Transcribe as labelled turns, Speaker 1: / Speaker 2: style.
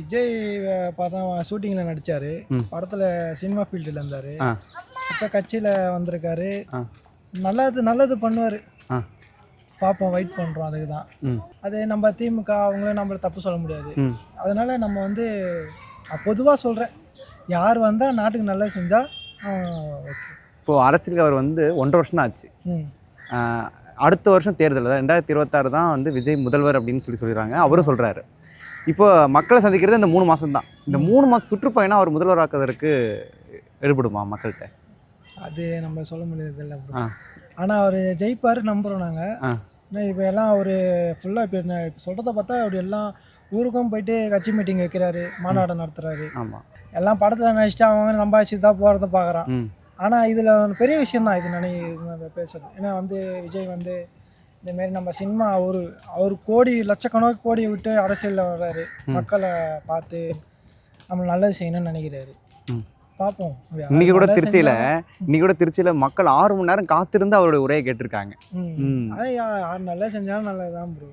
Speaker 1: விஜய் படம் ஷூட்டிங்கில் நடித்தார். படத்தில் சினிமா ஃபீல்டில் இருந்தார். இப்போ கட்சியில் வந்திருக்காரு. நல்லது பண்ணுவார். பார்ப்போம், வெயிட் பண்ணுறோம். அதுக்கு தான் அது நம்ம திமுக அவங்களும் நம்மளை தப்பு சொல்ல முடியாது. அதனால் நம்ம வந்து பொதுவாக சொல்கிறேன், யார் வந்தால் நாட்டுக்கு நல்லா செஞ்சால் ஓகே.
Speaker 2: இப்போது அரசியலுக்கு அவர் வந்து 1.5 வருஷம் தான் ஆச்சு. அடுத்த வருஷம் தேர்தல் தான் 2026 தான் வந்து விஜய் முதல்வர் அப்படின்னு சொல்லிடுறாங்க. அவரும் சொல்கிறாரு. இப்போ மக்களை சந்திக்கிறது இந்த 3 மாதம் தான். இந்த 3 மாதம் சுற்றுப்பயணம் அவர் முதல்வர் ஆக்குவதற்கு எடுபடுமா மக்கள்கிட்ட?
Speaker 1: அது நம்ம சொல்ல முடியாது இல்லை. ஆனால் அவர் ஜெயிப்பார் நம்புகிறோம் நாங்கள். இப்போ எல்லாம் அவர் ஃபுல்லாக இப்போ சொல்கிறத பார்த்தா அவர் எல்லாம் ஊருக்கும் போயிட்டு கட்சி மீட்டிங் வைக்கிறாரு, மாநாடு நடத்துகிறாரு.
Speaker 2: ஆமாம்,
Speaker 1: எல்லாம் படத்தில் நினச்சிட்டு அவங்க சம்பாதிச்சு தான் போகிறத பார்க்குறான். ஆனால் இதில் பெரிய விஷயந்தான் இது பேசுறது. ஏன்னா வந்து விஜய் வந்து இந்தமாரி நம்ம சினிமா அவர் கோடி லட்சக்கணக்கு கோடியை விட்டு அரசியலில் வர்றாரு. மக்களை பார்த்து நம்ம நல்லது செய்யணும்னு நினைக்கிறாரு. பார்ப்போம்.
Speaker 2: இன்னைக்கு கூட திருச்சியில் மக்கள் 6 மணி நேரம் காத்திருந்து அவருடைய உரையை கேட்டிருக்காங்க.
Speaker 1: அது யார் நல்லா செஞ்சாலும் நல்லதுதான் ப்ரோ.